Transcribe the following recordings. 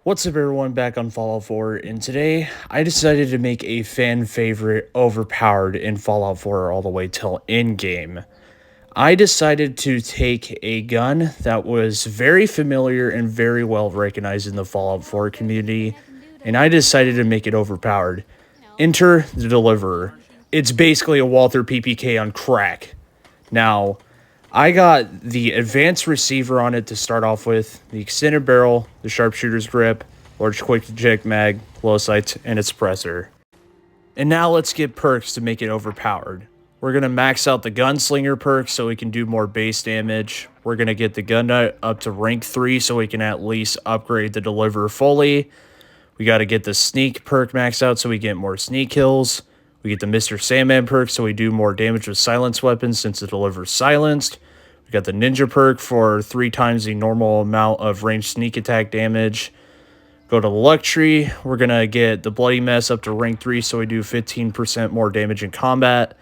What's up everyone, back on Fallout 4, and today I decided to make a fan favorite overpowered in Fallout 4 all the way till in-game. I decided to take a gun that was very familiar and very well recognized in the Fallout 4 community, and I decided to make it overpowered. Enter the Deliverer. It's basically a Walther PPK on crack. Now, I got the advanced receiver on it to start off with, the extended barrel, the sharpshooter's grip, large quick eject mag, low sights, and a suppressor. And now let's get perks to make it overpowered. We're going to max out the gunslinger perk so we can do more base damage. We're going to get the gun nut up to rank 3 so we can at least upgrade the deliverer fully. We got to get the sneak perk maxed out so we get more sneak kills. We get the Mr. Sandman perk so we do more damage with silenced weapons since the deliver's silenced. We got the ninja perk for 3 times the normal amount of ranged sneak attack damage. Go to the luck tree. We're going to get the bloody mess up to rank 3 so we do 15% more damage in combat.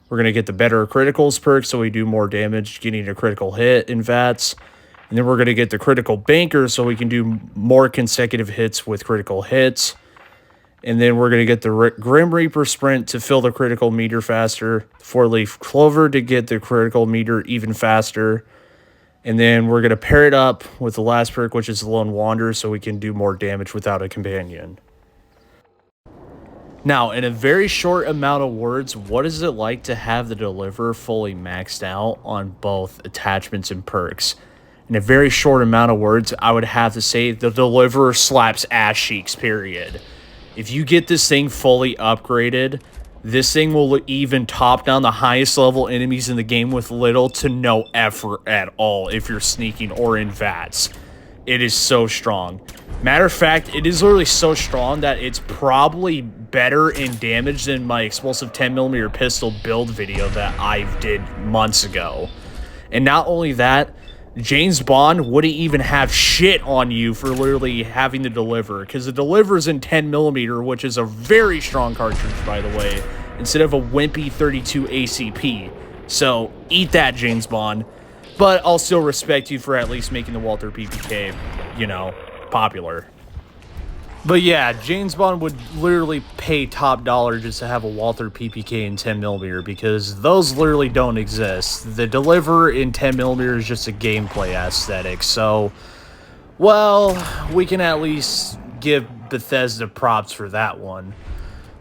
We're going to get the better criticals perk so we do more damage getting a critical hit in vats. And then we're going to get the critical banker so we can do more consecutive hits with critical hits. And then we're going to get the Grim Reaper Sprint to fill the critical meter faster. 4-leaf Clover to get the critical meter even faster. And then we're going to pair it up with the last perk, which is the Lone Wanderer, so we can do more damage without a companion. Now, in a very short amount of words, what is it like to have the Deliverer fully maxed out on both attachments and perks? In a very short amount of words, I would have to say the Deliverer slaps ass cheeks, period. If you get this thing fully upgraded, this thing will even top down the highest level enemies in the game with little to no effort at all if you're sneaking or in vats. It is so strong. Matter of fact, it is literally so strong that it's probably better in damage than my explosive 10mm pistol build video that I did months ago. And not only that, James Bond wouldn't even have shit on you for literally having the Deliverer, because the Deliverer's in 10mm, which is a very strong cartridge, by the way, instead of a wimpy 32 ACP. So, eat that, James Bond. But I'll still respect you for at least making the Walther PPK, popular. But yeah, James Bond would literally pay top dollar just to have a Walther PPK in 10mm because those literally don't exist. The Deliverer in 10mm is just a gameplay aesthetic, so, well, we can at least give Bethesda props for that one.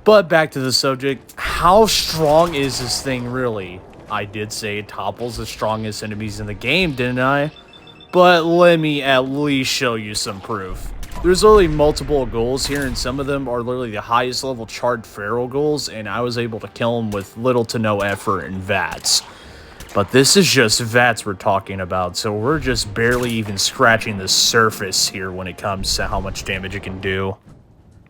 But back to the subject, how strong is this thing really? I did say it topples the strongest enemies in the game, didn't I? But let me at least show you some proof. There's literally multiple ghouls here, and some of them are literally the highest level charred feral ghouls, and I was able to kill them with little to no effort in vats. But this is just vats we're talking about, so we're just barely even scratching the surface here when it comes to how much damage it can do.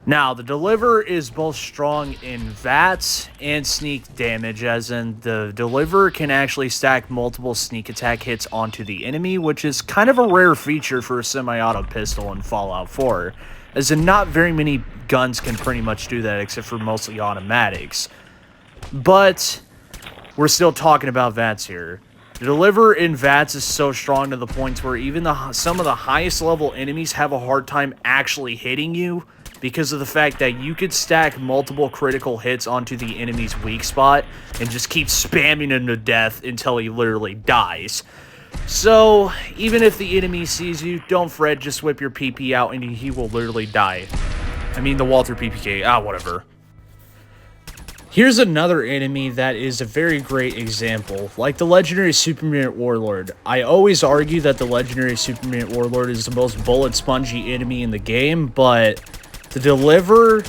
Now, the Deliverer is both strong in vats and sneak damage, as in the Deliverer can actually stack multiple sneak attack hits onto the enemy, which is kind of a rare feature for a semi-auto pistol in Fallout 4, as in not very many guns can pretty much do that except for mostly automatics. But we're still talking about vats here. The Deliverer in vats is so strong to the point where even some of the highest level enemies have a hard time actually hitting you, because of the fact that you could stack multiple critical hits onto the enemy's weak spot and just keep spamming him to death until he literally dies. So, even if the enemy sees you, don't fret, just whip your PP out and he will literally die. I mean, the Walther PPK, whatever. Here's another enemy that is a very great example, like the legendary Supermutant Warlord. I always argue that the legendary Supermutant Warlord is the most bullet spongy enemy in the game, but the Deliverer,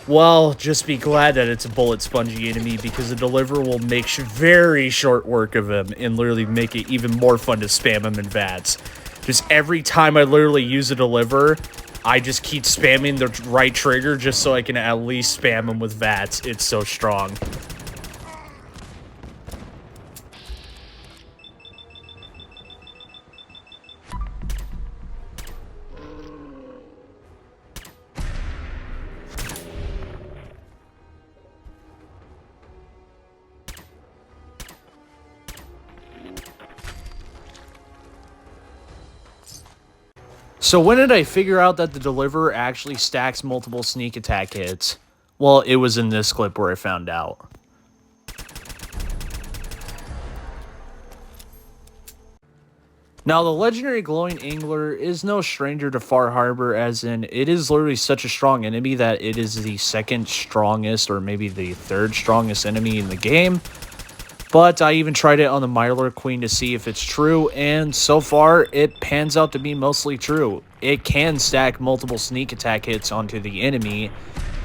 well, just be glad that it's a bullet spongy enemy, because the Deliverer will make very short work of him and literally make it even more fun to spam him in vats. Just every time I literally use a Deliverer, I just keep spamming the right trigger just so I can at least spam him with vats. It's so strong. So when did I figure out that the Deliverer actually stacks multiple sneak attack hits? Well, it was in this clip where I found out. Now, the legendary Glowing Angler is no stranger to Far Harbor, as in, it is literally such a strong enemy that it is the second strongest, or maybe the third strongest enemy in the game. But I even tried it on the Mirelurk Queen to see if it's true, and so far, it pans out to be mostly true. It can stack multiple sneak attack hits onto the enemy,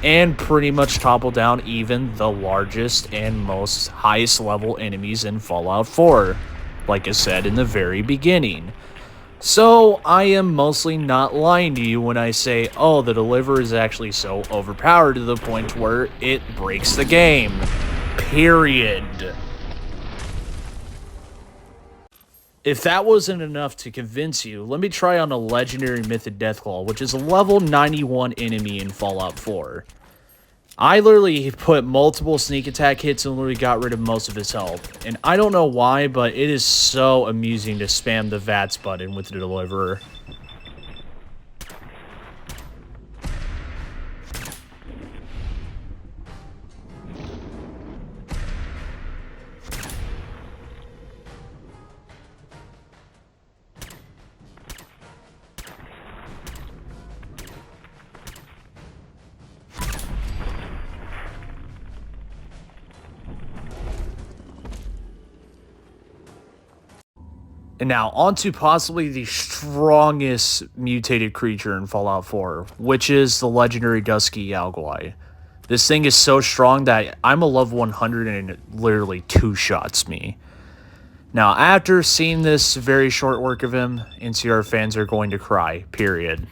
and pretty much topple down even the largest and most highest level enemies in Fallout 4. Like I said in the very beginning. So, I am mostly not lying to you when I say, oh, the Deliverer is actually so overpowered to the point where it breaks the game. Period. If that wasn't enough to convince you, let me try on a legendary Mythic Deathclaw, which is a level 91 enemy in Fallout 4. I literally put multiple sneak attack hits and literally got rid of most of his health. And I don't know why, but it is so amusing to spam the VATS button with the Deliverer. And now, onto possibly the strongest mutated creature in Fallout 4, which is the legendary Dusky Yalguai. This thing is so strong that I'm a level 100 and it literally two-shots me. Now, after seeing this very short work of him, NCR fans are going to cry, period.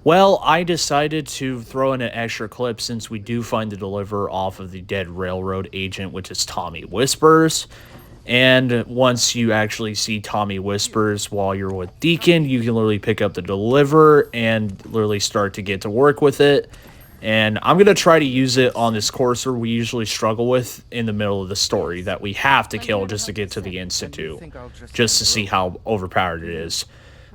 Well, I decided to throw in an extra clip since we do find the Deliverer off of the dead railroad agent, which is Tommy Whispers. And once you actually see Tommy Whispers while you're with Deacon, you can literally pick up the Deliverer and literally start to get to work with it. And I'm going to try to use it on this courser we usually struggle with in the middle of the story that we have to kill just to get to the Institute, just to see how overpowered it is.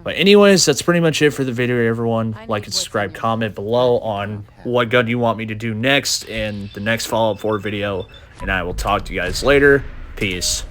But anyways, that's pretty much it for the video, everyone. Like and subscribe, comment below on what gun you want me to do next in the next Fallout 4 video. And I will talk to you guys later. Peace.